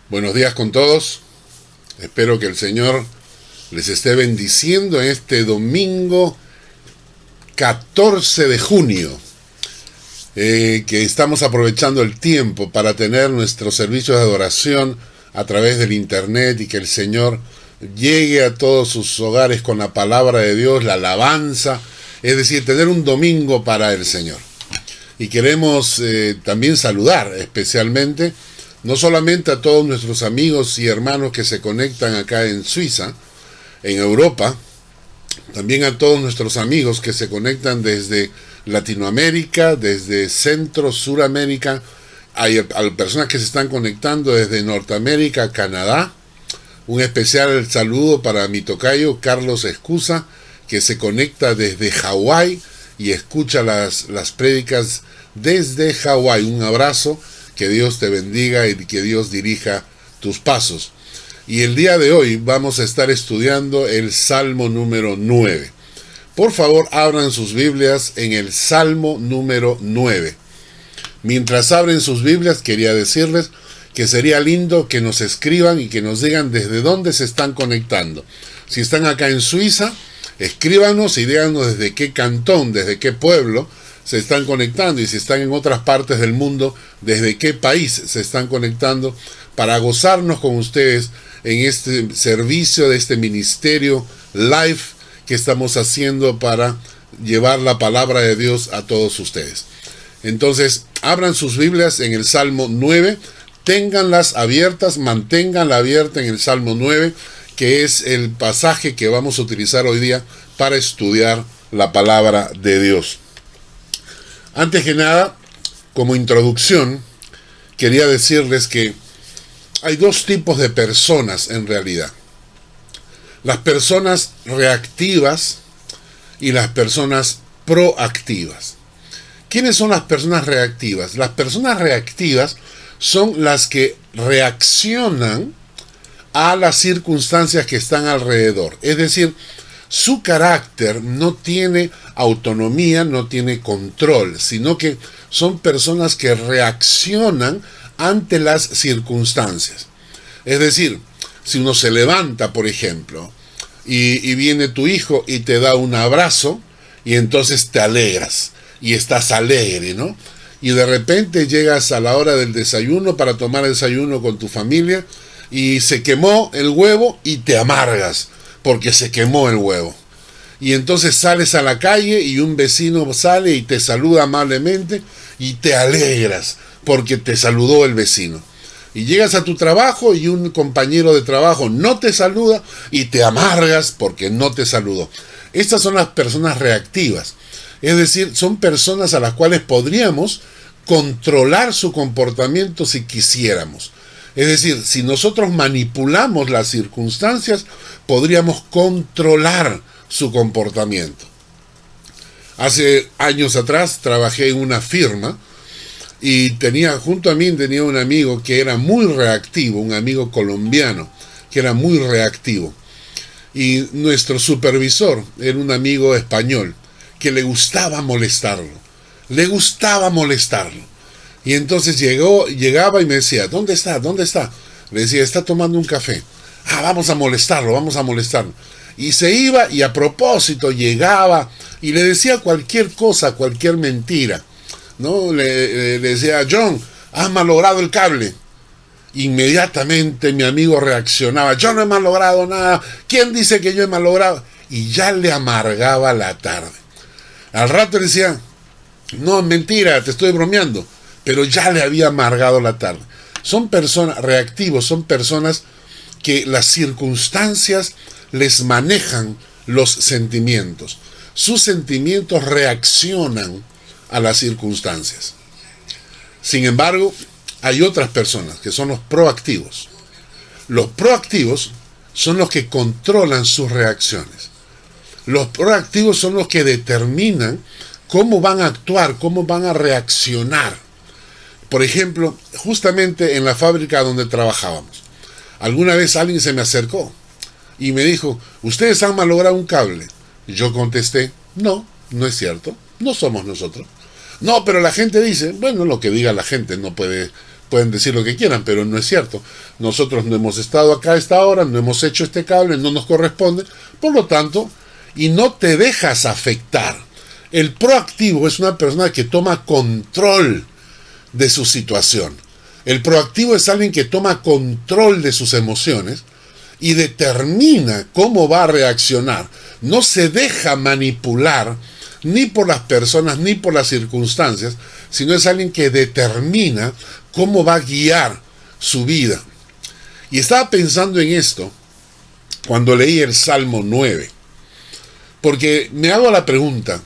Buenos días con todos. Espero que el Señor les esté bendiciendo en este domingo 14 de junio, que estamos aprovechando el tiempo para tener nuestros servicios de adoración a través del internet y que el Señor llegue a todos sus hogares con la palabra de Dios, la alabanza, es decir, tener un domingo para el Señor. Y queremos también saludar especialmente no solamente a todos nuestros amigos y hermanos que se conectan acá en Suiza, en Europa, también a todos nuestros amigos que se conectan desde Latinoamérica, desde Centro, Suramérica, hay personas que se están conectando desde Norteamérica, Canadá. Un especial saludo para mi tocayo Carlos Escusa, que se conecta desde Hawái y escucha las prédicas desde Hawái. Un abrazo. Que Dios te bendiga y que Dios dirija tus pasos. Y el día de hoy vamos a estar estudiando el Salmo número 9. Por favor, abran sus Biblias en el Salmo número 9. Mientras abren sus Biblias, quería decirles que sería lindo que nos escriban y que nos digan desde dónde se están conectando. Si están acá en Suiza, escríbanos y díganos desde qué cantón, desde qué pueblo se están conectando, y si están en otras partes del mundo, desde qué país se están conectando, para gozarnos con ustedes en este servicio de este ministerio live que estamos haciendo para llevar la palabra de Dios a todos ustedes. Entonces, abran sus Biblias en el Salmo 9, ténganlas abiertas, manténganla abierta en el Salmo 9, que es el pasaje que vamos a utilizar hoy día para estudiar la palabra de Dios. Antes que nada, como introducción, quería decirles que hay dos tipos de personas en realidad. Las personas reactivas y las personas proactivas. ¿Quiénes son las personas reactivas? Las personas reactivas son las que reaccionan a las circunstancias que están alrededor. Es decir, su carácter no tiene autonomía, no tiene control, sino que son personas que reaccionan ante las circunstancias. Es decir, si uno se levanta, por ejemplo, y viene tu hijo y te da un abrazo, y entonces te alegras, y estás alegre, ¿no? Y de repente llegas a la hora del desayuno para tomar el desayuno con tu familia, y se quemó el huevo y te amargas, porque se quemó el huevo. Y entonces sales a la calle y un vecino sale y te saluda amablemente y te alegras porque te saludó el vecino. Y llegas a tu trabajo y un compañero de trabajo no te saluda y te amargas porque no te saludó. Estas son las personas reactivas. Es decir, son personas a las cuales podríamos controlar su comportamiento si quisiéramos. Es decir, si nosotros manipulamos las circunstancias, podríamos controlar su comportamiento. Hace años atrás trabajé en una firma y junto a mí tenía un amigo que era muy reactivo, un amigo colombiano que era muy reactivo. Y nuestro supervisor era un amigo español que le gustaba molestarlo. Y entonces llegaba y me decía, ¿dónde está? Le decía, está tomando un café. Vamos a molestarlo. Y se iba y a propósito llegaba y le decía cualquier cosa, cualquier mentira, ¿no? Le decía, John, has malogrado el cable. Inmediatamente mi amigo reaccionaba, yo no he malogrado nada, ¿quién dice que yo he malogrado? Y ya le amargaba la tarde. Al rato le decía, no, mentira, te estoy bromeando. Pero ya le había amargado la tarde. Son personas reactivos, son personas que las circunstancias les manejan los sentimientos. Sus sentimientos reaccionan a las circunstancias. Sin embargo, hay otras personas que son los proactivos. Los proactivos son los que controlan sus reacciones. Los proactivos son los que determinan cómo van a actuar, cómo van a reaccionar. Por ejemplo, justamente en la fábrica donde trabajábamos, alguna vez alguien se me acercó y me dijo, ¿ustedes han malogrado un cable? Yo contesté, no es cierto, no somos nosotros. No, pero la gente dice, bueno, lo que diga la gente no puede pueden decir lo que quieran, pero no es cierto. Nosotros no hemos estado acá a esta hora, no hemos hecho este cable, no nos corresponde, por lo tanto, y no te dejas afectar. El proactivo es una persona que toma control de su situación. El proactivo es alguien que toma control de sus emociones y determina cómo va a reaccionar. No se deja manipular ni por las personas ni por las circunstancias, sino es alguien que determina cómo va a guiar su vida. Y estaba pensando en esto cuando leí el Salmo 9, porque me hago la pregunta,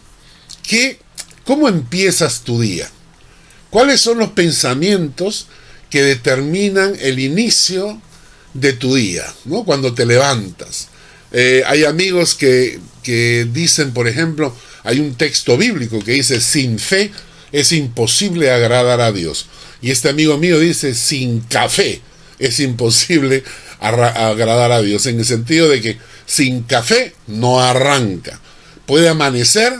¿cómo empiezas tu día? ¿Cuáles son los pensamientos que determinan el inicio de tu día, ¿no? Cuando te levantas? Hay amigos que dicen, por ejemplo, hay un texto bíblico que dice, sin fe es imposible agradar a Dios. Y este amigo mío dice, sin café es imposible agradar a Dios, en el sentido de que sin café no arranca. Puede amanecer,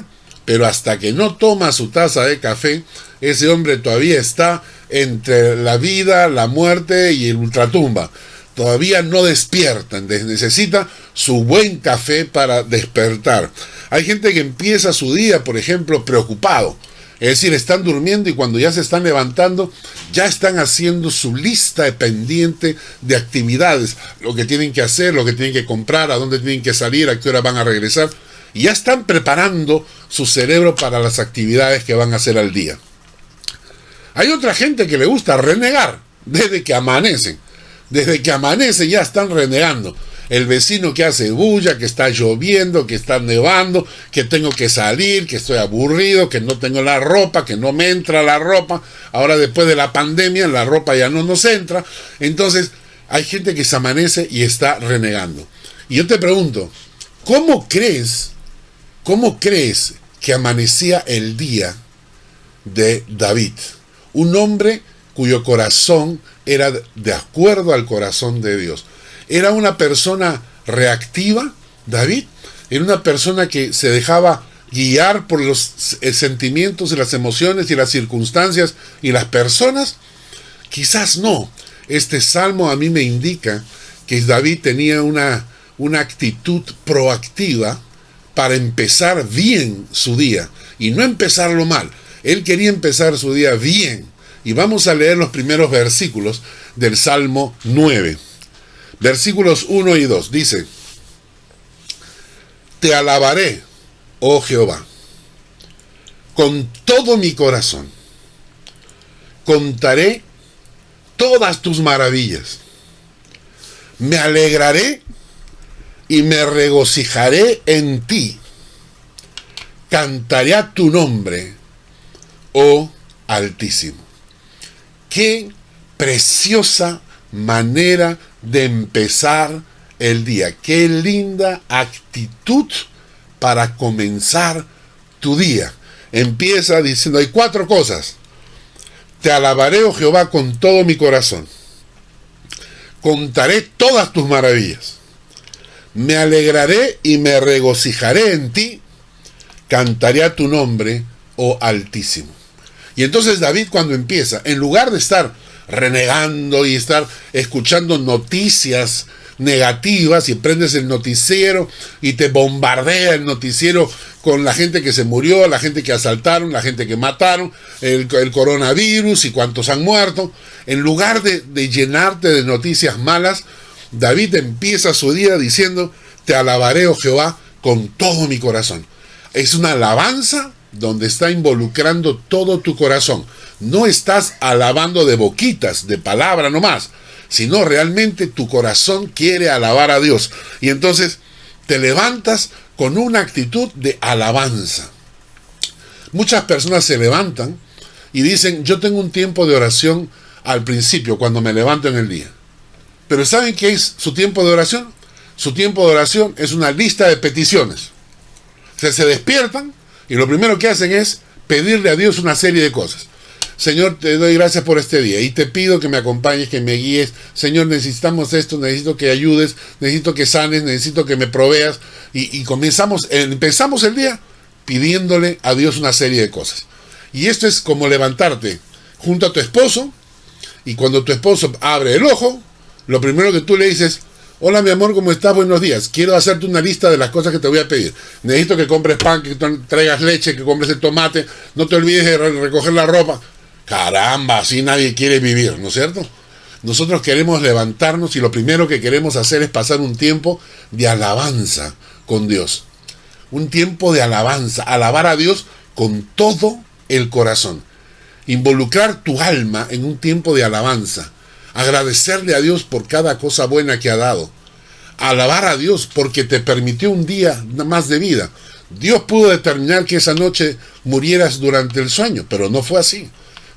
pero hasta que no toma su taza de café, ese hombre todavía está entre la vida, la muerte y el ultratumba. Todavía no despierta, necesita su buen café para despertar. Hay gente que empieza su día, por ejemplo, preocupado. Es decir, están durmiendo y cuando ya se están levantando, ya están haciendo su lista de pendiente de actividades, lo que tienen que hacer, lo que tienen que comprar, a dónde tienen que salir, a qué hora van a regresar, y ya están preparando su cerebro para las actividades que van a hacer al día. Hay otra gente que le gusta renegar desde que amanecen. Desde que amanece ya están renegando. El vecino que hace bulla, que está lloviendo, que está nevando, que tengo que salir, que estoy aburrido, que no tengo la ropa, que no me entra la ropa. Ahora después de la pandemia la ropa ya no nos entra. Entonces hay gente que se amanece y está renegando. Y yo te pregunto, ¿cómo crees que amanecía el día de David? Un hombre cuyo corazón era de acuerdo al corazón de Dios. ¿Era una persona reactiva, David? ¿Era una persona que se dejaba guiar por los sentimientos y las emociones y las circunstancias y las personas? Quizás no. Este salmo a mí me indica que David tenía una actitud proactiva para empezar bien su día y no empezarlo mal. Él quería empezar su día bien. Y vamos a leer los primeros versículos del Salmo 9. Versículos 1 y 2. Dice, te alabaré, oh Jehová, con todo mi corazón. Contaré todas tus maravillas. Me alegraré y me regocijaré en ti. Cantaré a tu nombre, oh Altísimo. Qué preciosa manera de empezar el día. Qué linda actitud para comenzar tu día. Empieza diciendo, hay 4 cosas. Te alabaré, oh Jehová, con todo mi corazón. Contaré todas tus maravillas. Me alegraré y me regocijaré en ti. Cantaré a tu nombre, oh Altísimo. Y entonces David, cuando empieza, en lugar de estar renegando y estar escuchando noticias negativas, y prendes el noticiero y te bombardea el noticiero con la gente que se murió, la gente que asaltaron, la gente que mataron, el coronavirus y cuántos han muerto, en lugar de llenarte de noticias malas, David empieza su día diciendo, te alabaré, oh Jehová, con todo mi corazón. Es una alabanza donde está involucrando todo tu corazón. No estás alabando de boquitas, de palabra nomás, sino realmente tu corazón quiere alabar a Dios. Y entonces te levantas con una actitud de alabanza. Muchas personas se levantan y dicen, yo tengo un tiempo de oración al principio, cuando me levanto en el día. Pero ¿saben qué es su tiempo de oración? Su tiempo de oración es una lista de peticiones. O sea, se despiertan y lo primero que hacen es pedirle a Dios una serie de cosas. Señor, te doy gracias por este día y te pido que me acompañes, que me guíes. Señor, necesitamos esto, necesito que ayudes, necesito que sanes, necesito que me proveas. Y empezamos el día pidiéndole a Dios una serie de cosas. Y esto es como levantarte junto a tu esposo Y cuando tu esposo abre el ojo, lo primero que tú le dices: hola mi amor, ¿cómo estás? Buenos días. Quiero hacerte una lista de las cosas que te voy a pedir. Necesito que compres pan, que traigas leche, que compres el tomate. No te olvides de recoger la ropa. Caramba, así nadie quiere vivir, ¿no es cierto? Nosotros queremos levantarnos y lo primero que queremos hacer es pasar un tiempo de alabanza con Dios. Un tiempo de alabanza. Alabar a Dios con todo el corazón. Involucrar tu alma en un tiempo de alabanza. Agradecerle a Dios por cada cosa buena que ha dado. Alabar a Dios porque te permitió un día más de vida. Dios pudo determinar que esa noche murieras durante el sueño, pero no fue así.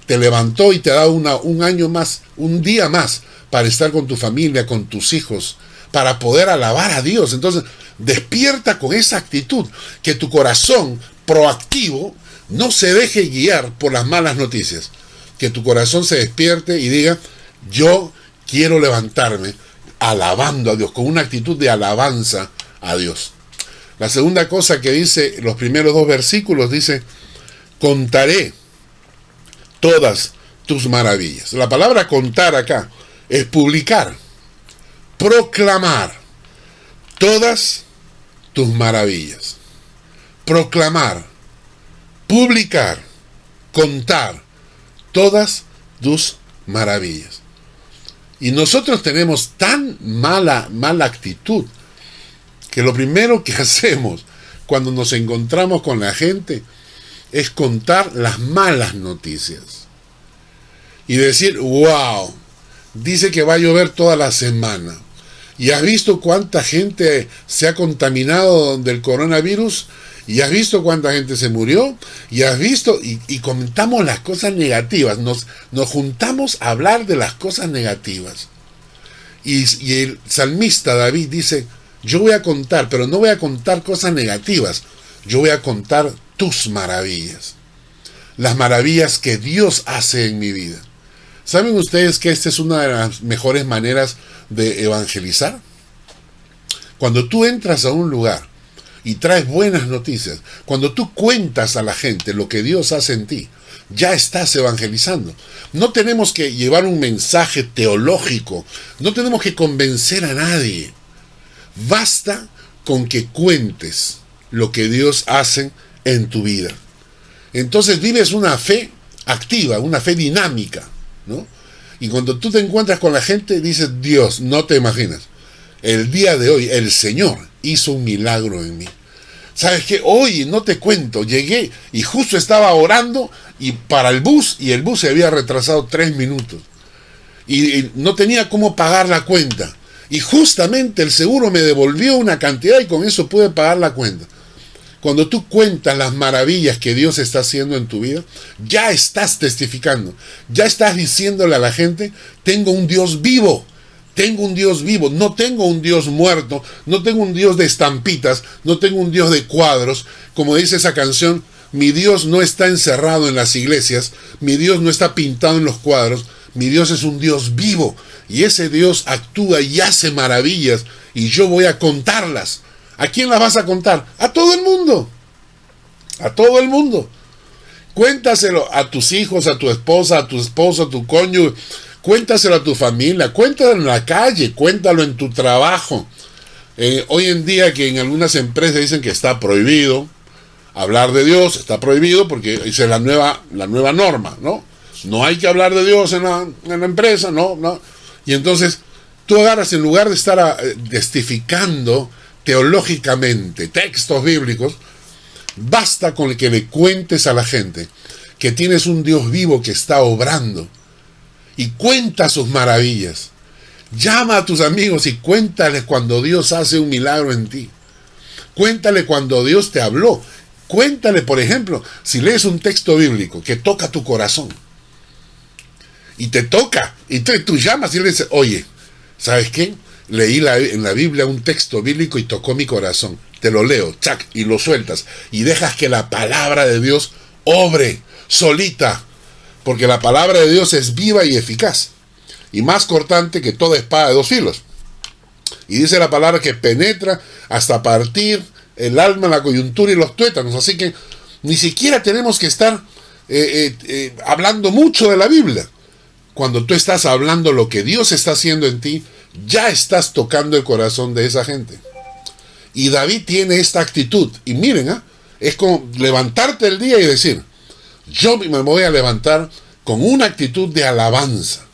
Te levantó y te ha dado un año más, un día más, para estar con tu familia, con tus hijos, para poder alabar a Dios. Entonces, despierta con esa actitud, que tu corazón proactivo no se deje guiar por las malas noticias. Que tu corazón se despierte y diga: yo quiero levantarme alabando a Dios, con una actitud de alabanza a Dios. La segunda cosa que dice los primeros 2 versículos, dice: contaré todas tus maravillas. La palabra contar acá es publicar, proclamar todas tus maravillas. Proclamar, publicar, contar todas tus maravillas. Y nosotros tenemos tan mala actitud que lo primero que hacemos cuando nos encontramos con la gente es contar las malas noticias y decir: wow, dice que va a llover toda la semana. ¿Y has visto cuánta gente se ha contaminado del coronavirus? ¿Y has visto cuánta gente se murió? ¿Y has visto? Y comentamos las cosas negativas. Nos juntamos a hablar de las cosas negativas. Y el salmista David dice: yo voy a contar, pero no voy a contar cosas negativas. Yo voy a contar tus maravillas. Las maravillas que Dios hace en mi vida. ¿Saben ustedes que esta es una de las mejores maneras de evangelizar? Cuando tú entras a un lugar y traes buenas noticias, cuando tú cuentas a la gente lo que Dios hace en ti, ya estás evangelizando. No tenemos que llevar un mensaje teológico, no tenemos que convencer a nadie. Basta con que cuentes lo que Dios hace en tu vida. Entonces vives una fe activa, una fe dinámica, ¿no? Y cuando tú te encuentras con la gente, dices: Dios, no te imaginas, el día de hoy el Señor hizo un milagro en mí. ¿Sabes qué? Hoy, no te cuento, llegué y justo estaba orando y para el bus, y el bus se había retrasado 3 minutos. Y no tenía cómo pagar la cuenta. Y justamente el seguro me devolvió una cantidad y con eso pude pagar la cuenta. Cuando tú cuentas las maravillas que Dios está haciendo en tu vida, ya estás testificando, ya estás diciéndole a la gente: tengo un Dios vivo, tengo un Dios vivo, no tengo un Dios muerto, no tengo un Dios de estampitas, no tengo un Dios de cuadros. Como dice esa canción, mi Dios no está encerrado en las iglesias, mi Dios no está pintado en los cuadros, mi Dios es un Dios vivo, y ese Dios actúa y hace maravillas, y yo voy a contarlas. ¿A quién las vas a contar? A todo el mundo. A todo el mundo. Cuéntaselo a tus hijos, a tu esposa, a tu esposo, a tu cónyuge. Cuéntaselo a tu familia. Cuéntalo en la calle. Cuéntalo en tu trabajo. Hoy en día, que en algunas empresas dicen que está prohibido hablar de Dios. Está prohibido porque esa es la nueva norma, ¿no? No hay que hablar de Dios en la empresa, no. Y entonces tú agarras, en lugar de estar testificando teológicamente textos bíblicos, basta con que le cuentes a la gente que tienes un Dios vivo que está obrando, y cuenta sus maravillas. Llama a tus amigos y cuéntales cuando Dios hace un milagro en ti. Cuéntale cuando Dios te habló. Cuéntale, por ejemplo, si lees un texto bíblico que toca tu corazón y te toca, y tú llamas y le dices: oye, ¿sabes qué? Leí en la Biblia un texto bíblico y tocó mi corazón. Te lo leo, chac, y lo sueltas. Y dejas que la palabra de Dios obre solita. Porque la palabra de Dios es viva y eficaz. Y más cortante que toda espada de 2 filos. Y dice la palabra que penetra hasta partir el alma, la coyuntura y los tuétanos. Así que ni siquiera tenemos que estar hablando mucho de la Biblia. cuando tú estás hablando lo que Dios está haciendo en ti, ya estás tocando el corazón de esa gente. Y David tiene esta actitud. Y miren, es como levantarte el día y decir, yo me voy a levantar con una actitud de alabanza.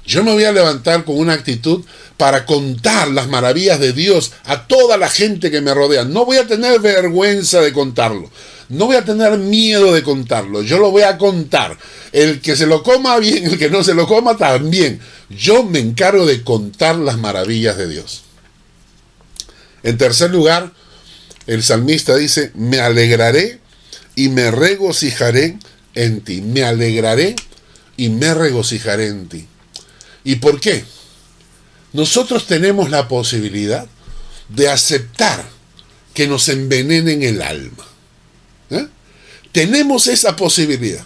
Yo me voy a levantar con una actitud para contar las maravillas de Dios a toda la gente que me rodea. No voy a tener vergüenza de contarlo. No voy a tener miedo de contarlo. Yo lo voy a contar. El que se lo coma bien, el que no se lo coma también. Yo me encargo de contar las maravillas de Dios. En tercer lugar, el salmista dice, me alegraré y me regocijaré en ti. Me alegraré y me regocijaré en ti. ¿Y por qué? Nosotros tenemos la posibilidad de aceptar que nos envenenen el alma. Tenemos esa posibilidad.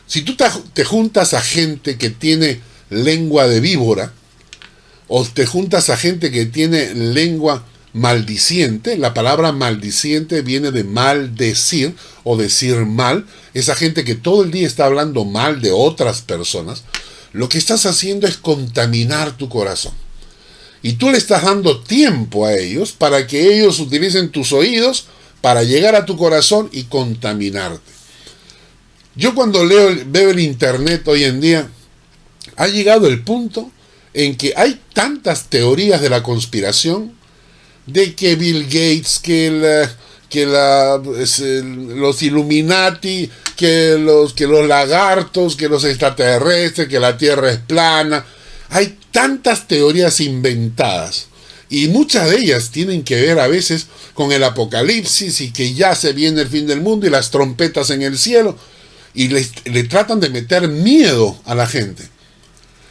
Si tú te juntas a gente que tiene lengua de víbora, o te juntas a gente que tiene lengua maldiciente, la palabra maldiciente viene de maldecir o decir mal, esa gente que todo el día está hablando mal de otras personas, lo que estás haciendo es contaminar tu corazón. Y tú le estás dando tiempo a ellos para que ellos utilicen tus oídos para llegar a tu corazón y contaminarte. Yo cuando veo el internet hoy en día, ha llegado el punto en que hay tantas teorías de la conspiración, de que Bill Gates, los Illuminati, que los lagartos, que los extraterrestres, que la Tierra es plana. Hay tantas teorías inventadas y muchas de ellas tienen que ver a veces con el apocalipsis y que ya se viene el fin del mundo y las trompetas en el cielo, y le tratan de meter miedo a la gente.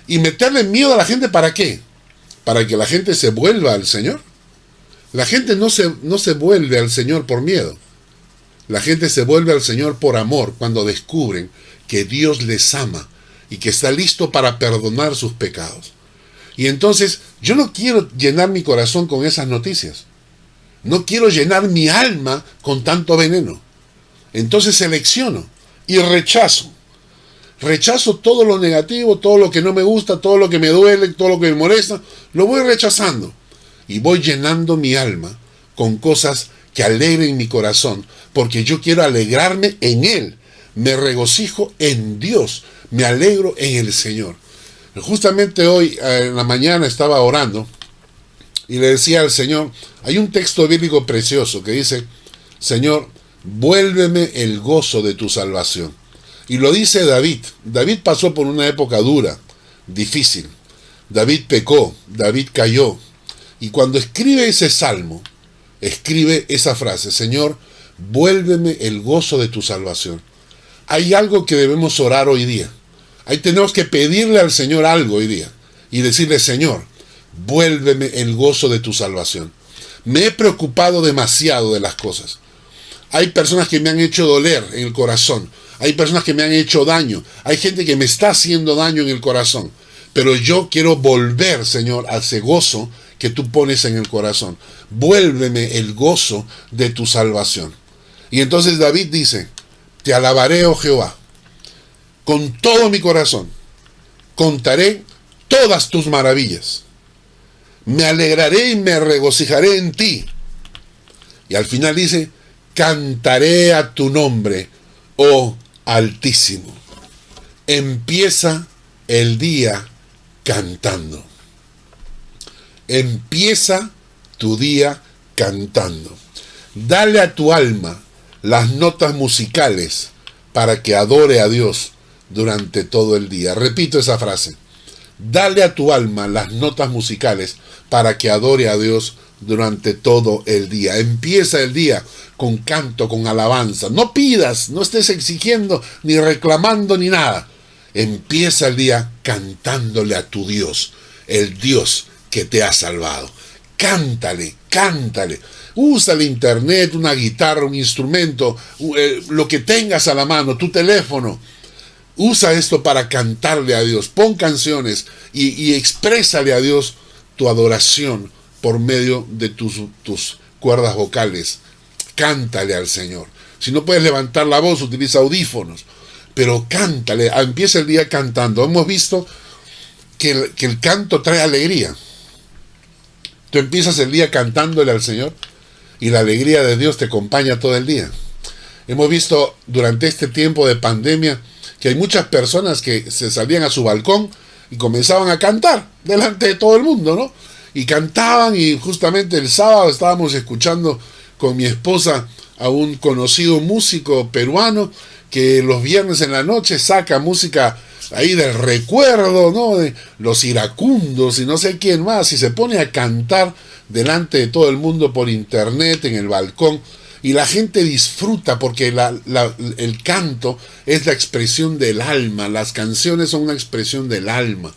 ¿Y meterle miedo a la gente para qué? ¿Para que la gente se vuelva al Señor? La gente no se vuelve al Señor por miedo. La gente se vuelve al Señor por amor cuando descubren que Dios les ama y que está listo para perdonar sus pecados. Y entonces yo no quiero llenar mi corazón con esas noticias. No quiero llenar mi alma con tanto veneno. Entonces selecciono y rechazo. Rechazo todo lo negativo, todo lo que no me gusta, todo lo que me duele, todo lo que me molesta. Lo voy rechazando. Y voy llenando mi alma con cosas que alegren mi corazón, porque yo quiero alegrarme en Él. Me regocijo en Dios, me alegro en el Señor. Justamente hoy en la mañana estaba orando y le decía al Señor, hay un texto bíblico precioso que dice, Señor, vuélveme el gozo de tu salvación. Y lo dice David. David pasó por una época dura, difícil. David pecó, David cayó. Y cuando escribe ese salmo, escribe esa frase, Señor, vuélveme el gozo de tu salvación. Hay algo que debemos orar hoy día. Ahí tenemos que pedirle al Señor algo hoy día y decirle, Señor, vuélveme el gozo de tu salvación. Me he preocupado demasiado de las cosas. Hay personas que me han hecho doler en el corazón. Hay personas que me han hecho daño. Hay gente que me está haciendo daño en el corazón. Pero yo quiero volver, Señor, a ese gozo que tú pones en el corazón. Vuélveme el gozo de tu salvación. Y entonces David dice, te alabaré, oh Jehová, con todo mi corazón. Contaré todas tus maravillas. Me alegraré y me regocijaré en ti. Y al final dice, cantaré a tu nombre, oh Altísimo. Empieza el día cantando. Empieza tu día cantando. Dale a tu alma las notas musicales para que adore a Dios durante todo el día. Repito esa frase. Dale a tu alma las notas musicales para que adore a Dios durante todo el día. Empieza el día con canto, con alabanza. No pidas, no estés exigiendo, ni reclamando, ni nada. Empieza el día cantándole a tu Dios, el Dios que te ha salvado. Cántale, cántale. Usa el internet, una guitarra, un instrumento, lo que tengas a la mano, tu teléfono. Usa esto para cantarle a Dios. Pon canciones y exprésale a Dios tu adoración por medio de tus cuerdas vocales. Cántale al Señor. Si no puedes levantar la voz, utiliza audífonos. pero cántale, empieza el día cantando. Hemos visto que el canto trae alegría. Tú empiezas el día cantándole al Señor y la alegría de Dios te acompaña todo el día. Hemos visto durante este tiempo de pandemia que hay muchas personas que se salían a su balcón y comenzaban a cantar delante de todo el mundo, ¿no? Y cantaban, y justamente el sábado estábamos escuchando con mi esposa a un conocido músico peruano que los viernes en la noche saca música ahí del recuerdo, ¿no? De los iracundos y no sé quién más, y se pone a cantar delante de todo el mundo por internet, en el balcón, y la gente disfruta porque el canto es la expresión del alma, las canciones son una expresión del alma,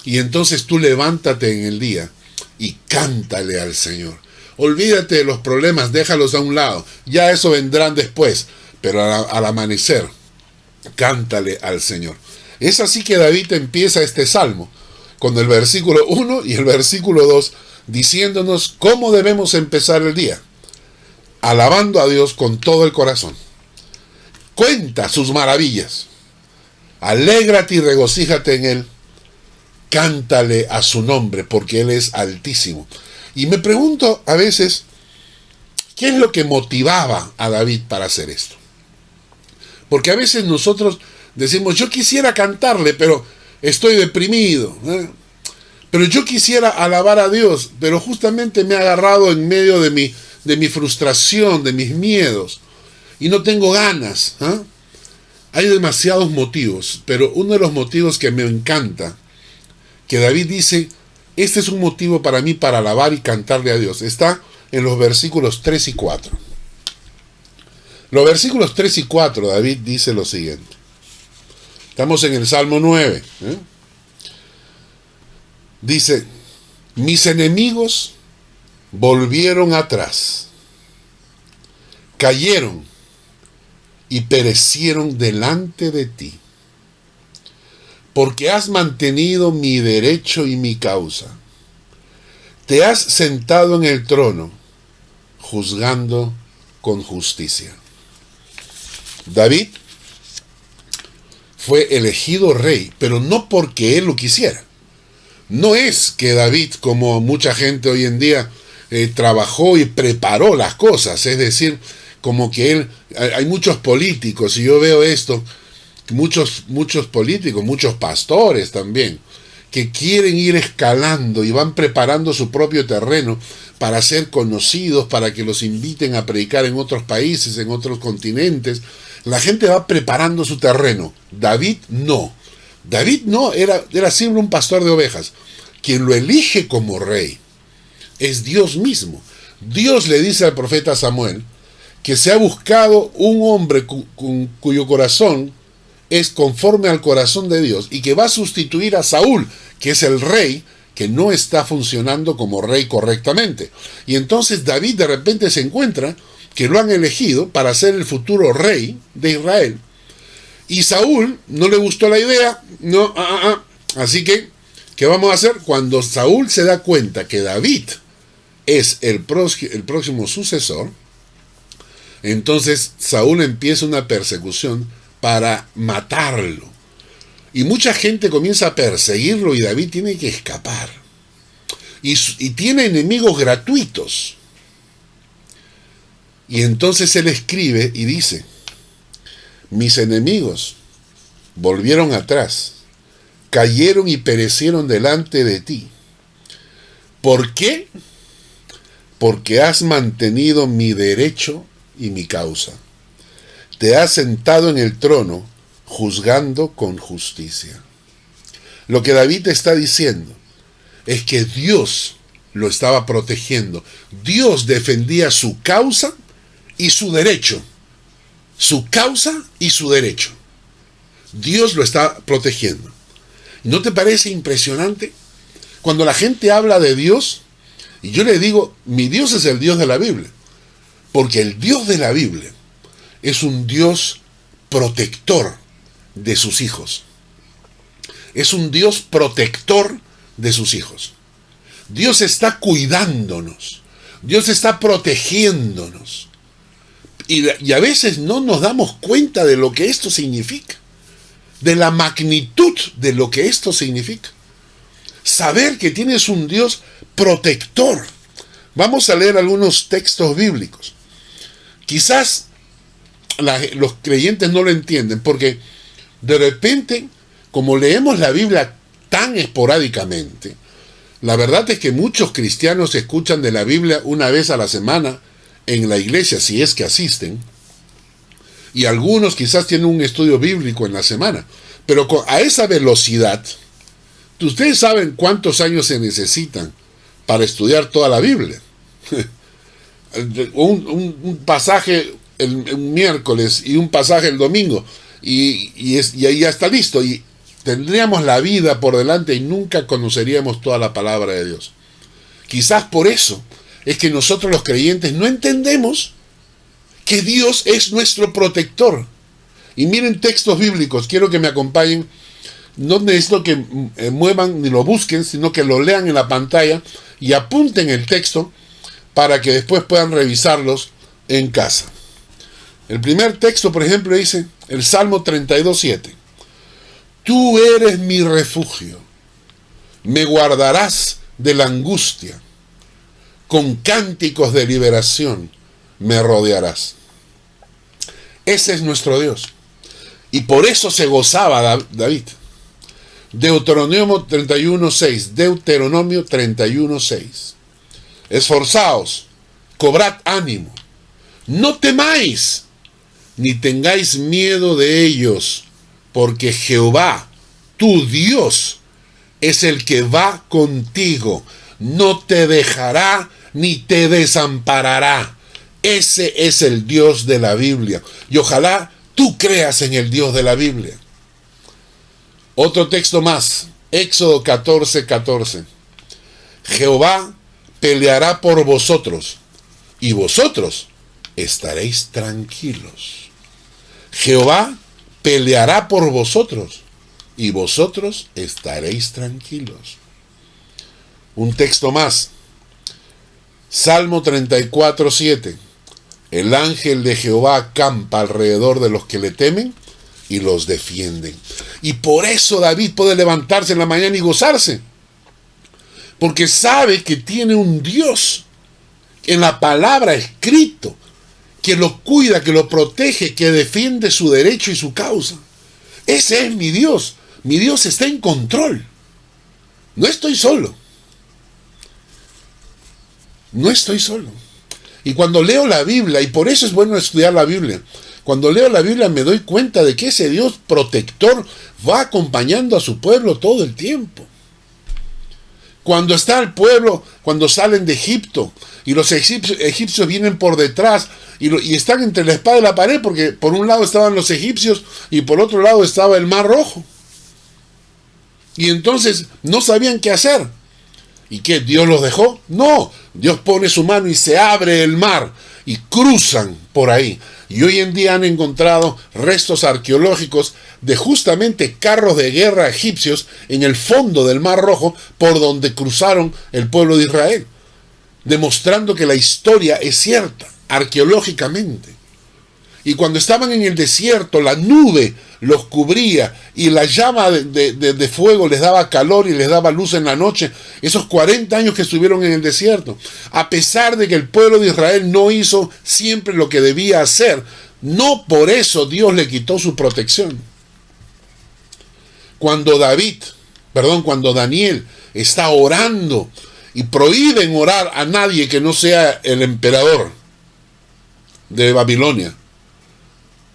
y entonces tú levántate en el día y cántale al Señor. Olvídate de los problemas, déjalos a un lado, ya eso vendrán después, pero al amanecer, cántale al Señor. Es así que David empieza este salmo, con el versículo 1 y el versículo 2, diciéndonos cómo debemos empezar el día, alabando a Dios con todo el corazón. Cuenta sus maravillas, alégrate y regocíjate en Él, cántale a su nombre, porque Él es altísimo. Y me pregunto a veces, ¿qué es lo que motivaba a David para hacer esto? Porque a veces nosotros decimos, yo quisiera cantarle, pero estoy deprimido, ¿eh? Pero yo quisiera alabar a Dios, pero justamente me ha agarrado en medio de mi frustración, de mis miedos, y no tengo ganas, ¿eh? Hay demasiados motivos, pero uno de los motivos que me encanta, que David dice, este es un motivo para mí para alabar y cantarle a Dios, está en los versículos 3 y 4. Los versículos 3 y 4, David dice lo siguiente. Estamos en el Salmo 9. Dice, mis enemigos volvieron atrás, cayeron y perecieron delante de ti, porque has mantenido mi derecho y mi causa. Te has sentado en el trono, juzgando con justicia. David fue elegido rey, pero no porque él lo quisiera. No es que David, como mucha gente hoy en día, trabajó y preparó las cosas, es decir, como que él, hay muchos políticos, y yo veo esto, muchos políticos, muchos pastores también, que quieren ir escalando y van preparando su propio terreno para ser conocidos, para que los inviten a predicar en otros países, en otros continentes. La gente va preparando su terreno. David no. David no, era siempre un pastor de ovejas. Quien lo elige como rey es Dios mismo. Dios le dice al profeta Samuel que se ha buscado un hombre cuyo corazón es conforme al corazón de Dios y que va a sustituir a Saúl, que es el rey que no está funcionando como rey correctamente. Y entonces David de repente se encuentra que lo han elegido para ser el futuro rey de Israel. Y Saúl no le gustó la idea, así que, ¿qué vamos a hacer? Cuando Saúl se da cuenta que David es el próximo sucesor, entonces Saúl empieza una persecución para matarlo. Y mucha gente comienza a perseguirlo y David tiene que escapar. Y tiene enemigos gratuitos. Y entonces él escribe y dice, mis enemigos volvieron atrás, cayeron y perecieron delante de ti. ¿Por qué? Porque has mantenido mi derecho y mi causa. Te has sentado en el trono, juzgando con justicia. Lo que David está diciendo es que Dios lo estaba protegiendo. Dios defendía su causa y su derecho. Su causa y su derecho. Dios lo está protegiendo. ¿No te parece impresionante? Cuando la gente habla de Dios, y yo le digo, mi Dios es el Dios de la Biblia, porque el Dios de la Biblia es un Dios protector de sus hijos. Es un Dios protector de sus hijos. Dios está cuidándonos. Dios está protegiéndonos. Y a veces no nos damos cuenta de lo que esto significa. de la magnitud de lo que esto significa. Saber que tienes un Dios protector. Vamos a leer algunos textos bíblicos. Quizás los creyentes no lo entienden porque de repente, como leemos la Biblia tan esporádicamente, la verdad es que muchos cristianos escuchan de la Biblia una vez a la semana en la iglesia, si es que asisten, y algunos quizás tienen un estudio bíblico en la semana, pero a esa velocidad, ustedes saben cuántos años se necesitan para estudiar toda la Biblia. un pasaje el miércoles y un pasaje el domingo, y ahí ya está listo, y tendríamos la vida por delante y nunca conoceríamos toda la palabra de Dios. Quizás por eso es que nosotros los creyentes no entendemos que Dios es nuestro protector. Y miren textos bíblicos, quiero que me acompañen. No necesito que muevan ni lo busquen, sino que lo lean en la pantalla y apunten el texto para que después puedan revisarlos en casa. El primer texto, por ejemplo, dice el Salmo 32:7. Tú eres mi refugio, me guardarás de la angustia, con cánticos de liberación me rodearás. Ese es nuestro Dios. Y por eso se gozaba David. Deuteronomio 31:6. Deuteronomio 31:6. Esforzaos, cobrad ánimo, no temáis, ni tengáis miedo de ellos, porque Jehová, tu Dios, es el que va contigo, no te dejará ni te desamparará. Ese es el Dios de la Biblia. Y ojalá tú creas en el Dios de la Biblia. Otro texto más, Éxodo 14:14. Jehová peleará por vosotros, y vosotros estaréis tranquilos. Jehová peleará por vosotros, y vosotros estaréis tranquilos. Un texto más, Salmo 34:7. El ángel de Jehová acampa alrededor de los que le temen y los defienden. Y por eso David puede levantarse en la mañana y gozarse, porque sabe que tiene un Dios en la palabra escrito, que lo cuida, que lo protege, que defiende su derecho y su causa. Ese es mi Dios. Mi Dios está en control. No estoy solo. No estoy solo. Y cuando leo la Biblia, y por eso es bueno estudiar la Biblia, cuando leo la Biblia me doy cuenta de que ese Dios protector va acompañando a su pueblo todo el tiempo. Cuando está el pueblo, cuando salen de Egipto, y los egipcios vienen por detrás, y están entre la espada y la pared, porque por un lado estaban los egipcios, y por otro lado estaba el Mar Rojo. Y entonces no sabían qué hacer. ¿Y qué? ¿Dios los dejó? No, Dios pone su mano y se abre el mar y cruzan por ahí. Y hoy en día han encontrado restos arqueológicos de justamente carros de guerra egipcios en el fondo del Mar Rojo por donde cruzaron el pueblo de Israel, demostrando que la historia es cierta, arqueológicamente. Y cuando estaban en el desierto, la nube los cubría y la llama de fuego les daba calor y les daba luz en la noche. Esos 40 años que estuvieron en el desierto, a pesar de que el pueblo de Israel no hizo siempre lo que debía hacer, no por eso Dios le quitó su protección. Cuando Daniel está orando y prohíben orar a nadie que no sea el emperador de Babilonia,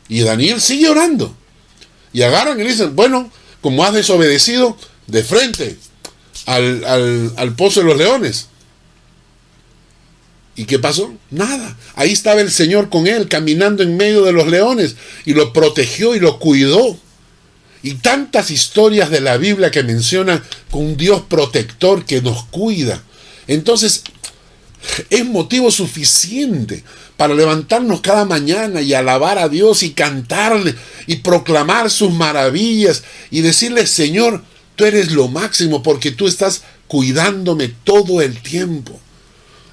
y Daniel sigue orando. Y agarran y le dicen, bueno, como has desobedecido, de frente al pozo de los leones. ¿Y qué pasó? Nada. Ahí estaba el Señor con él, caminando en medio de los leones, y lo protegió y lo cuidó. Y tantas historias de la Biblia que mencionan con un Dios protector que nos cuida. Entonces, es motivo suficiente para levantarnos cada mañana y alabar a Dios y cantarle y proclamar sus maravillas y decirle, Señor, tú eres lo máximo porque tú estás cuidándome todo el tiempo.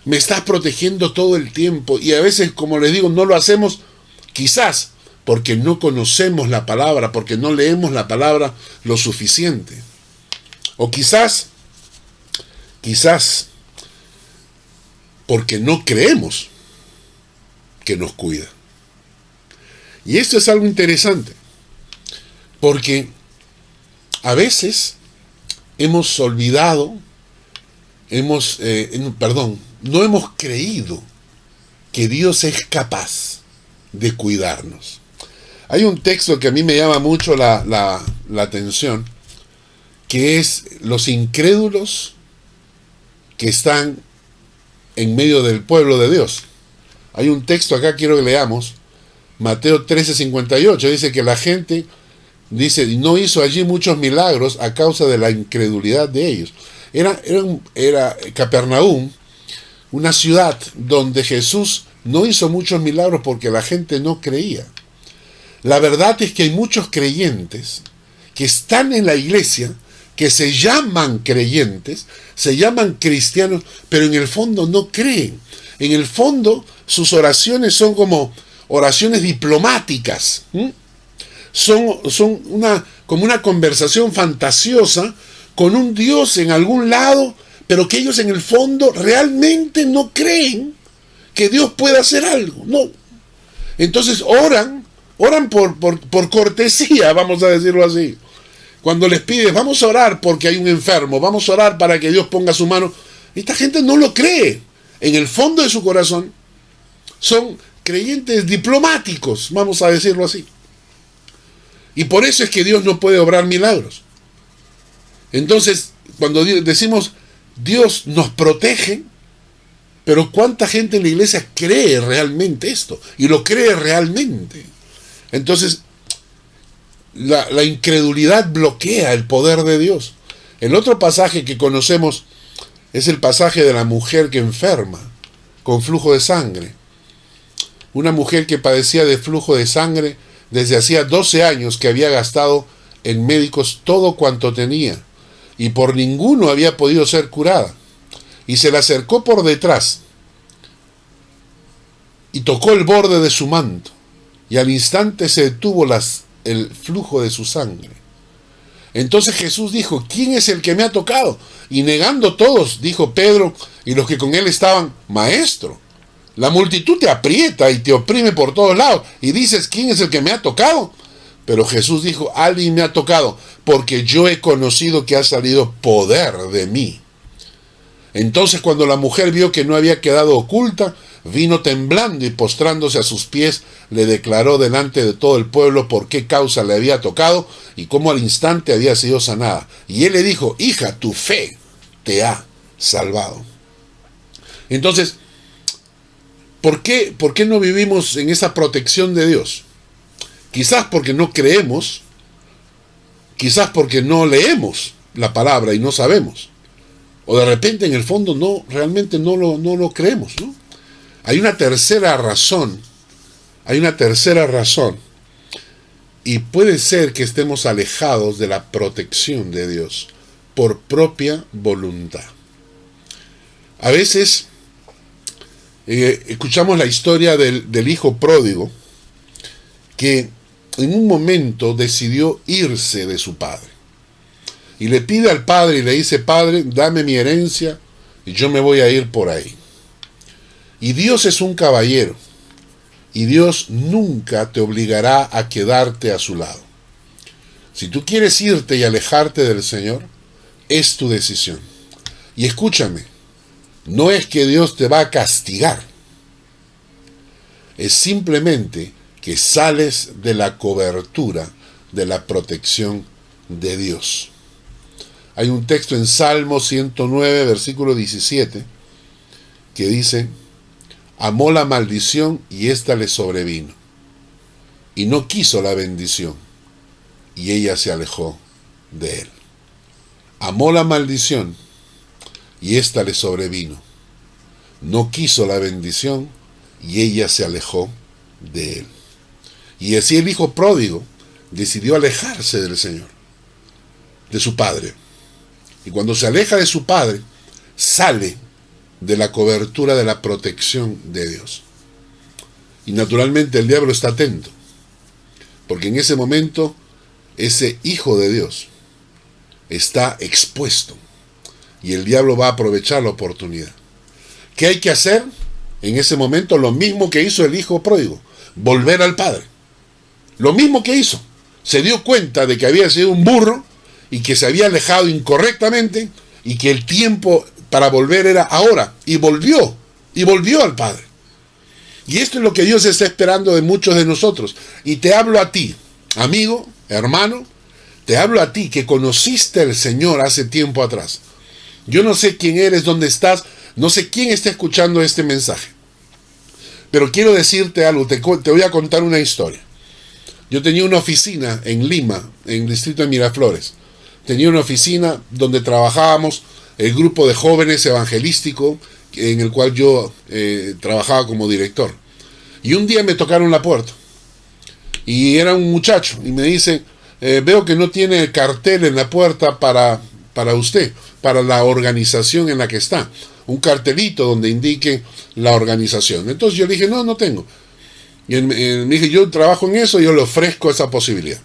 Me estás protegiendo todo el tiempo. Y a veces, como les digo, no lo hacemos quizás porque no conocemos la palabra, porque no leemos la palabra lo suficiente. O quizás porque no creemos que nos cuida. Y esto es algo interesante, porque a veces hemos olvidado, no hemos creído que Dios es capaz de cuidarnos. Hay un texto que a mí me llama mucho la atención, que es los incrédulos que están en medio del pueblo de Dios. Hay un texto acá, quiero que leamos, Mateo 13:58, dice que la gente, dice, no hizo allí muchos milagros a causa de la incredulidad de ellos. Era Capernaum, una ciudad donde Jesús no hizo muchos milagros porque la gente no creía. La verdad es que hay muchos creyentes que están en la iglesia, que se llaman creyentes, se llaman cristianos, pero en el fondo no creen. En el fondo sus oraciones son como oraciones diplomáticas. Son como una conversación fantasiosa con un Dios en algún lado, pero que ellos en el fondo realmente no creen que Dios pueda hacer algo. No. Entonces oran por cortesía, vamos a decirlo así. Cuando les pides, vamos a orar porque hay un enfermo, vamos a orar para que Dios ponga su mano, esta gente no lo cree. En el fondo de su corazón son creyentes diplomáticos, vamos a decirlo así. Y por eso es que Dios no puede obrar milagros. Entonces, cuando decimos Dios nos protege, pero ¿cuánta gente en la iglesia cree realmente esto? Y lo cree realmente. Entonces, la incredulidad bloquea el poder de Dios. El otro pasaje que conocemos es el pasaje de la mujer que enferma con flujo de sangre. Una mujer que padecía de flujo de sangre desde hacía 12 años, que había gastado en médicos todo cuanto tenía y por ninguno había podido ser curada. Y se le acercó por detrás y tocó el borde de su manto, y al instante se detuvo el flujo de su sangre. Entonces Jesús dijo, ¿quién es el que me ha tocado? Y negando todos, dijo Pedro y los que con él estaban, Maestro, la multitud te aprieta y te oprime por todos lados, y dices, ¿quién es el que me ha tocado? Pero Jesús dijo, alguien me ha tocado, porque yo he conocido que ha salido poder de mí. Entonces cuando la mujer vio que no había quedado oculta, vino temblando y postrándose a sus pies, le declaró delante de todo el pueblo por qué causa le había tocado y cómo al instante había sido sanada. Y él le dijo, hija, tu fe te ha salvado. Entonces, ¿por qué no vivimos en esa protección de Dios? Quizás porque no creemos, quizás porque no leemos la palabra y no sabemos. O de repente en el fondo realmente no lo creemos, ¿no? Hay una tercera razón, y puede ser que estemos alejados de la protección de Dios por propia voluntad. A veces escuchamos la historia del hijo pródigo, que en un momento decidió irse de su padre. Y le pide al padre y le dice, Padre, dame mi herencia y yo me voy a ir por ahí. Y Dios es un caballero. Y Dios nunca te obligará a quedarte a su lado. Si tú quieres irte y alejarte del Señor, es tu decisión. Y escúchame, no es que Dios te va a castigar. Es simplemente que sales de la cobertura de la protección de Dios. Hay un texto en Salmo 109, versículo 17, que dice, amó la maldición y ésta le sobrevino, y no quiso la bendición, y ella se alejó de él. Amó la maldición y ésta le sobrevino, no quiso la bendición, y ella se alejó de él. Y así el hijo pródigo decidió alejarse del Señor, de su padre. Y cuando se aleja de su padre, sale de la cobertura de la protección de Dios. Y naturalmente el diablo está atento. Porque en ese momento, ese hijo de Dios está expuesto y el diablo va a aprovechar la oportunidad. ¿Qué hay que hacer? En ese momento lo mismo que hizo el hijo pródigo, volver al padre. Lo mismo que hizo. Se dio cuenta de que había sido un burro y que se había alejado incorrectamente y que el tiempo para volver era ahora. Y volvió al padre. Y esto es lo que Dios está esperando de muchos de nosotros. Y te hablo a ti, amigo, hermano, te hablo a ti que conociste al Señor hace tiempo atrás. Yo no sé quién eres, dónde estás, no sé quién está escuchando este mensaje. Pero quiero decirte algo, te voy a contar una historia. Yo tenía una oficina en Lima, en el distrito de Miraflores. Tenía una oficina donde trabajábamos el grupo de jóvenes evangelístico, en el cual yo trabajaba como director. Y un día me tocaron la puerta. Y era un muchacho, y me dice, veo que no tiene el cartel en la puerta para usted, para la organización en la que está. Un cartelito donde indique la organización. Entonces yo le dije, no tengo. Y él me dije, yo trabajo en eso, yo le ofrezco esa posibilidad.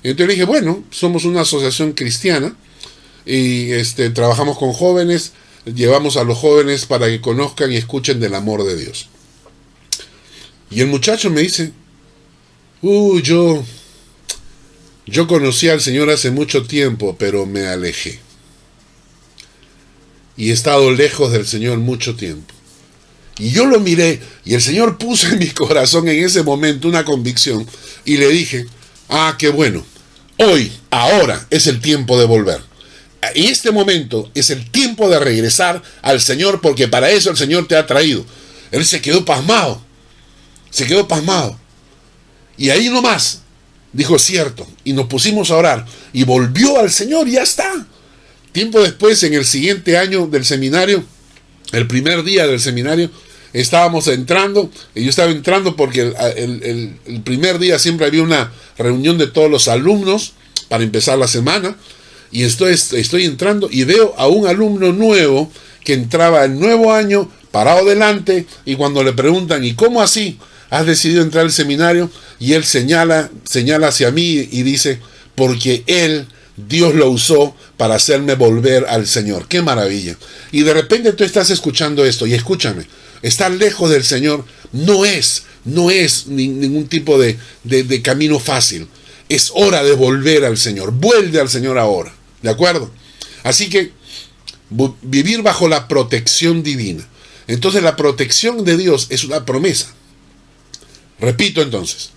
Y entonces le dije, bueno, somos una asociación cristiana y trabajamos con jóvenes, llevamos a los jóvenes para que conozcan y escuchen del amor de Dios. Y el muchacho me dice, yo conocí al Señor hace mucho tiempo, pero me alejé. Y he estado lejos del Señor mucho tiempo. Y yo lo miré, y el Señor puso en mi corazón en ese momento una convicción, y le dije, qué bueno, hoy, ahora es el tiempo de volver. Y este momento es el tiempo de regresar al Señor, porque para eso el Señor te ha traído. Él se quedó pasmado, y ahí nomás, dijo, cierto, y nos pusimos a orar, y volvió al Señor, y ya está. Tiempo después, en el siguiente año del seminario, el primer día del seminario, estábamos entrando, y yo estaba entrando porque el primer día siempre había una reunión de todos los alumnos para empezar la semana, y estoy entrando y veo a un alumno nuevo que entraba el nuevo año parado delante, y cuando le preguntan, ¿y cómo así has decidido entrar al seminario? Y él señala hacia mí y dice, porque Dios lo usó para hacerme volver al Señor. ¡Qué maravilla! Y de repente tú estás escuchando esto, y escúchame, estar lejos del Señor no es ningún tipo de camino fácil. Es hora de volver al Señor. Vuelve al Señor ahora. ¿De acuerdo? Así que vivir bajo la protección divina. Entonces la protección de Dios es una promesa. Repito entonces,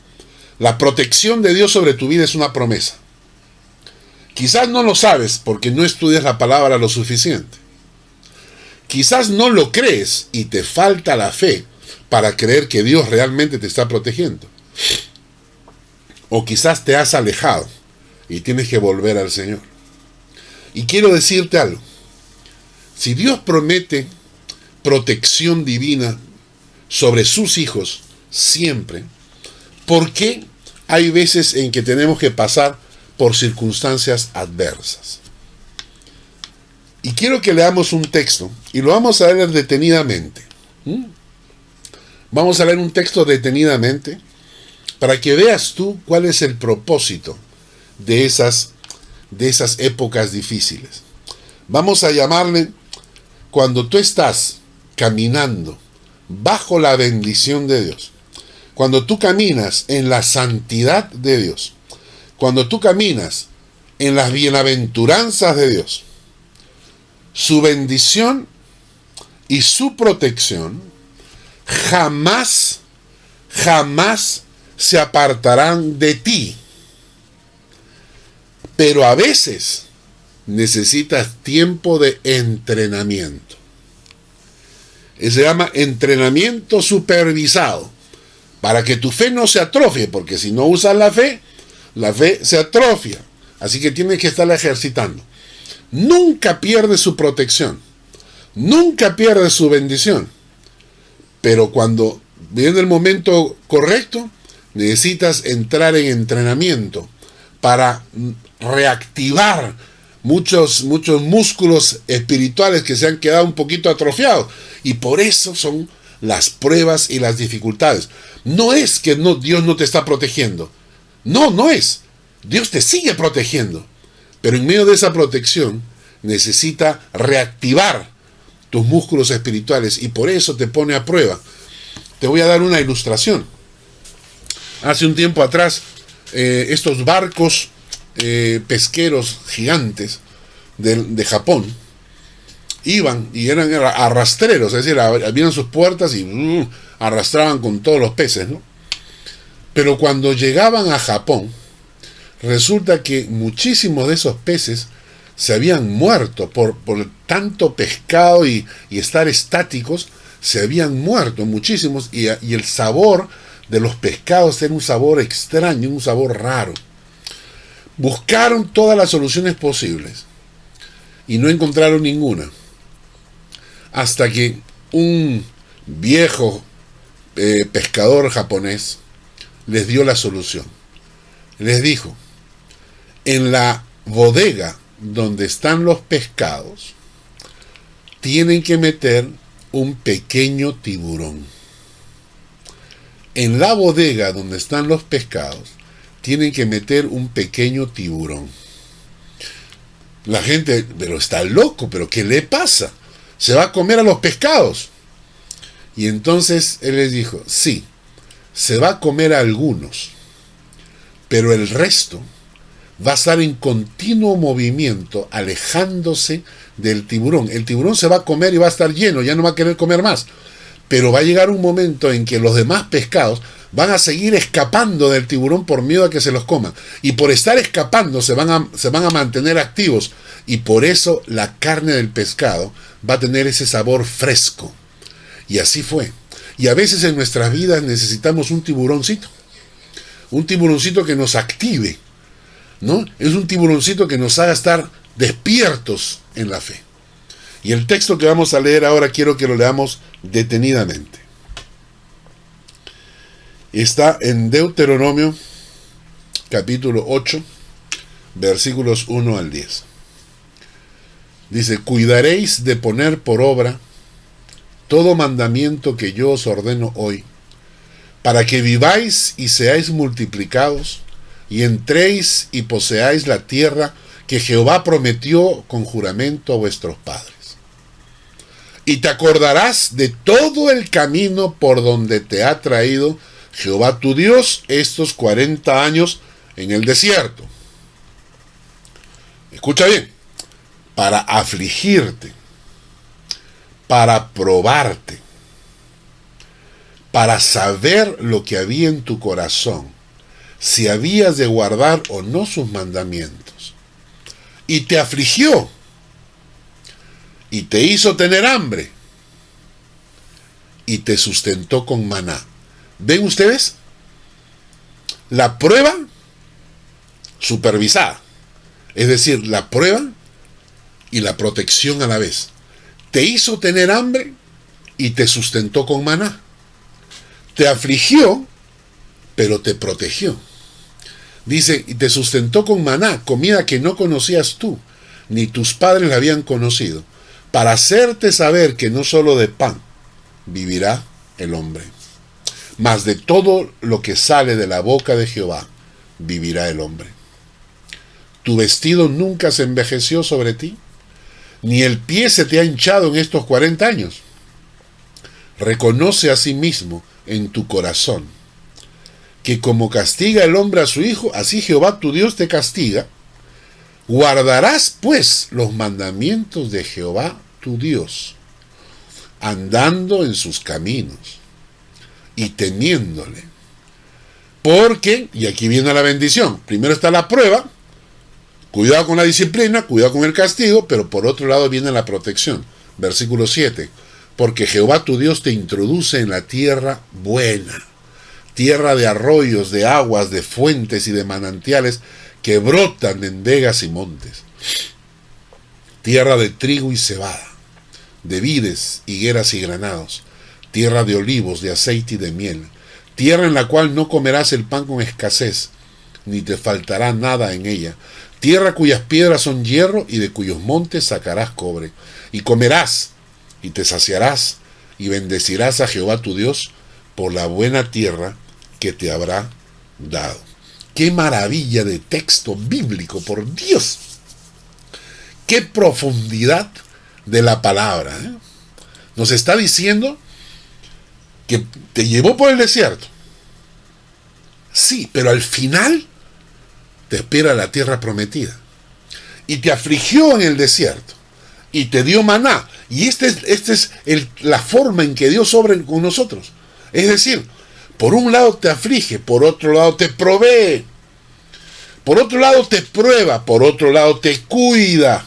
la protección de Dios sobre tu vida es una promesa. Quizás no lo sabes porque no estudias la palabra lo suficiente. Quizás no lo crees y te falta la fe para creer que Dios realmente te está protegiendo. O quizás te has alejado y tienes que volver al Señor. Y quiero decirte algo. Si Dios promete protección divina sobre sus hijos siempre, ¿por qué hay veces en que tenemos que pasar por circunstancias adversas? Y quiero que leamos un texto, y lo vamos a leer detenidamente. Vamos a leer un texto detenidamente para que veas tú cuál es el propósito de esas épocas difíciles. Vamos a llamarle cuando tú estás caminando bajo la bendición de Dios, cuando tú caminas en la santidad de Dios, cuando tú caminas en las bienaventuranzas de Dios, su bendición y su protección jamás se apartarán de ti. Pero a veces necesitas tiempo de entrenamiento. Se llama entrenamiento supervisado, para que tu fe no se atrofie, porque si no usas la fe se atrofia. Así que tienes que estarla ejercitando. Nunca pierde su protección, nunca pierde su bendición. Pero cuando viene el momento correcto, necesitas entrar en entrenamiento para reactivar muchos músculos espirituales que se han quedado un poquito atrofiados. Y por eso son las pruebas y las dificultades. No es que Dios no te está protegiendo. No, no es. Dios te sigue protegiendo. Pero en medio de esa protección necesita reactivar tus músculos espirituales y por eso te pone a prueba. Te voy a dar una ilustración. Hace un tiempo atrás, estos barcos pesqueros gigantes de Japón iban y eran arrastreros, es decir, abrían sus puertas y arrastraban con todos los peces, ¿no? Pero cuando llegaban a Japón, resulta que muchísimos de esos peces se habían muerto por tanto pescado y estar estáticos, se habían muerto muchísimos y el sabor de los pescados era un sabor extraño, un sabor raro. Buscaron todas las soluciones posibles y no encontraron ninguna. Hasta que un viejo pescador japonés les dio la solución. Les dijo, en la bodega donde están los pescados, tienen que meter un pequeño tiburón. En la bodega donde están los pescados, tienen que meter un pequeño tiburón. La gente, pero está loco, pero ¿qué le pasa? ¿Se va a comer a los pescados? Y entonces él les dijo, sí, se va a comer a algunos, pero el resto va a estar en continuo movimiento, alejándose del tiburón. El tiburón se va a comer y va a estar lleno, ya no va a querer comer más. Pero va a llegar un momento en que los demás pescados van a seguir escapando del tiburón por miedo a que se los coman. Y por estar escapando se van a mantener activos. Y por eso la carne del pescado va a tener ese sabor fresco. Y así fue. Y a veces en nuestras vidas necesitamos un tiburoncito. Un tiburoncito que nos active, ¿no? Es un tiburoncito que nos haga estar despiertos en la fe. Y el texto que vamos a leer ahora quiero que lo leamos detenidamente. Está en Deuteronomio capítulo 8, versículos 1 al 10. Dice, cuidaréis de poner por obra todo mandamiento que yo os ordeno hoy, para que viváis y seáis multiplicados, y entréis y poseáis la tierra que Jehová prometió con juramento a vuestros padres. Y te acordarás de todo el camino por donde te ha traído Jehová tu Dios estos 40 años en el desierto. Escucha bien, para afligirte, para probarte, para saber lo que había en tu corazón, si habías de guardar o no sus mandamientos. Y te afligió, y te hizo tener hambre, y te sustentó con maná. ¿Ven ustedes? La prueba supervisada, es decir, la prueba y la protección a la vez. Te hizo tener hambre y te sustentó con maná. Te afligió, pero te protegió. Dice, y te sustentó con maná, comida que no conocías tú, ni tus padres la habían conocido, para hacerte saber que no solo de pan vivirá el hombre, mas de todo lo que sale de la boca de Jehová vivirá el hombre. ¿Tu vestido nunca se envejeció sobre ti? ¿Ni el pie se te ha hinchado en estos 40 años? Reconoce a sí mismo en tu corazón que como castiga el hombre a su hijo, así Jehová tu Dios te castiga. Guardarás pues los mandamientos de Jehová tu Dios, andando en sus caminos y temiéndole. Porque, y aquí viene la bendición, primero está la prueba, cuidado con la disciplina, cuidado con el castigo, pero por otro lado viene la protección. Versículo 7, porque Jehová tu Dios te introduce en la tierra buena, tierra de arroyos, de aguas, de fuentes y de manantiales que brotan en vegas y montes, tierra de trigo y cebada, de vides, higueras y granados, tierra de olivos, de aceite y de miel, tierra en la cual no comerás el pan con escasez, ni te faltará nada en ella, tierra cuyas piedras son hierro y de cuyos montes sacarás cobre, y comerás y te saciarás y bendecirás a Jehová tu Dios por la buena tierra que te habrá dado. qué maravilla de texto bíblico, por Dios. Qué profundidad de la palabra, ¿eh? Nos está diciendo que te llevó por el desierto. Sí, pero al final te espera la tierra prometida. Y te afligió en el desierto. Y te dio maná. Y esta es la forma en que Dios obra con nosotros. Es decir, por un lado te aflige, por otro lado te provee. Por otro lado te prueba, por otro lado te cuida.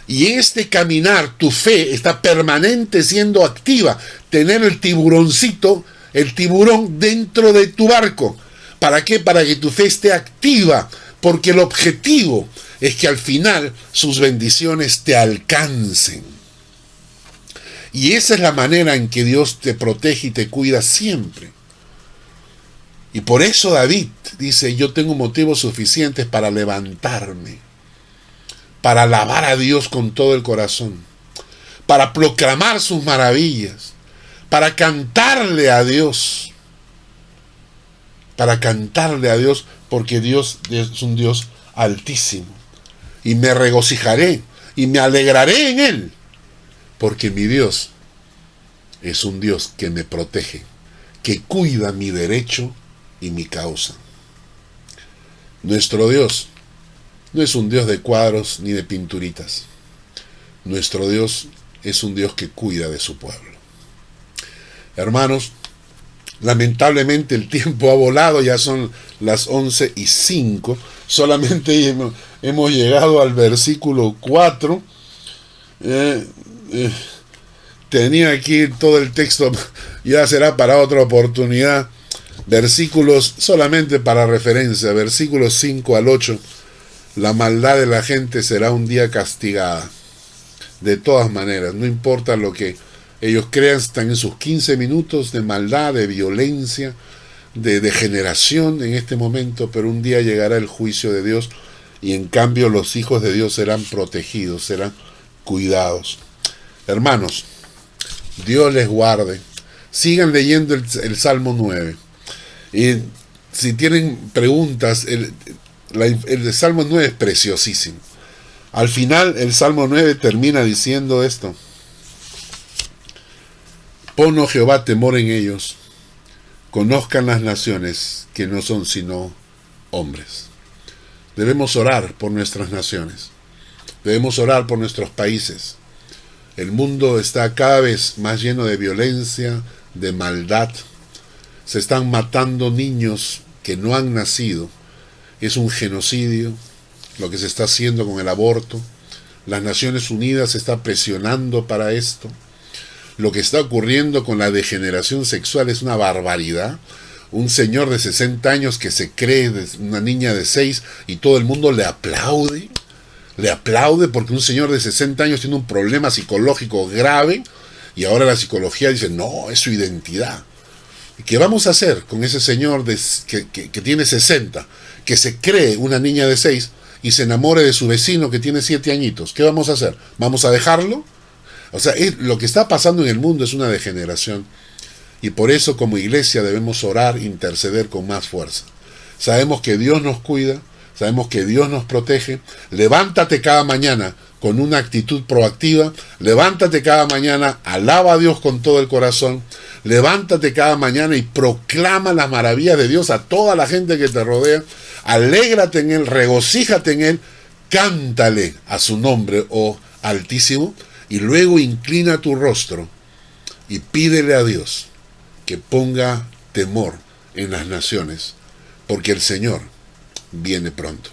Y este caminar, tu fe, está permanente siendo activa. Tener el tiburoncito, el tiburón dentro de tu barco. ¿Para qué? Para que tu fe esté activa. Porque el objetivo es que al final sus bendiciones te alcancen. Y esa es la manera en que Dios te protege y te cuida siempre. Y por eso David dice, yo tengo motivos suficientes para levantarme, para alabar a Dios con todo el corazón, para proclamar sus maravillas, para cantarle a Dios, porque Dios es un Dios altísimo. Y me regocijaré y me alegraré en Él, porque mi Dios es un Dios que me protege, que cuida mi derecho y mi causa. Nuestro Dios no es un Dios de cuadros ni de pinturitas. Nuestro Dios es un Dios que cuida de su pueblo. Hermanos, lamentablemente el tiempo ha volado, ya son las 11:05. Solamente hemos llegado al versículo 4. Tenía aquí todo el texto, ya será para otra oportunidad. Versículos solamente para referencia, versículos 5 al 8. La maldad de la gente será un día castigada. De todas maneras, no importa lo que ellos crean, están en sus 15 minutos de maldad, de violencia, de degeneración en este momento, pero un día llegará el juicio de Dios y en cambio los hijos de Dios serán protegidos, serán cuidados. Hermanos, Dios les guarde. Sigan leyendo el Salmo 9. Y si tienen preguntas, el Salmo 9 es preciosísimo. Al final, el Salmo 9 termina diciendo esto: pon, oh Jehová, temor en ellos, conozcan las naciones que no son sino hombres. Debemos orar por nuestras naciones, debemos orar por nuestros países. El mundo está cada vez más lleno de violencia, de maldad. Se están matando niños que no han nacido. Es un genocidio lo que se está haciendo con el aborto. Las Naciones Unidas se está presionando para esto. Lo que está ocurriendo con la degeneración sexual es una barbaridad. Un señor de 60 años que se cree una niña de 6 y todo el mundo le aplaude. Le aplaude porque un señor de 60 años tiene un problema psicológico grave y ahora la psicología dice, no, es su identidad. ¿Qué vamos a hacer con ese señor que tiene 60, que se cree una niña de 6 y se enamore de su vecino que tiene 7 añitos? ¿Qué vamos a hacer? ¿Vamos a dejarlo? O sea, lo que está pasando en el mundo es una degeneración. Y por eso como iglesia debemos orar, interceder con más fuerza. Sabemos que Dios nos cuida, sabemos que Dios nos protege. Levántate cada mañana con una actitud proactiva. Levántate cada mañana, alaba a Dios con todo el corazón. Levántate cada mañana y proclama las maravillas de Dios a toda la gente que te rodea. Alégrate en Él, regocíjate en Él, cántale a su nombre, oh Altísimo, y luego inclina tu rostro y pídele a Dios que ponga temor en las naciones, porque el Señor viene pronto.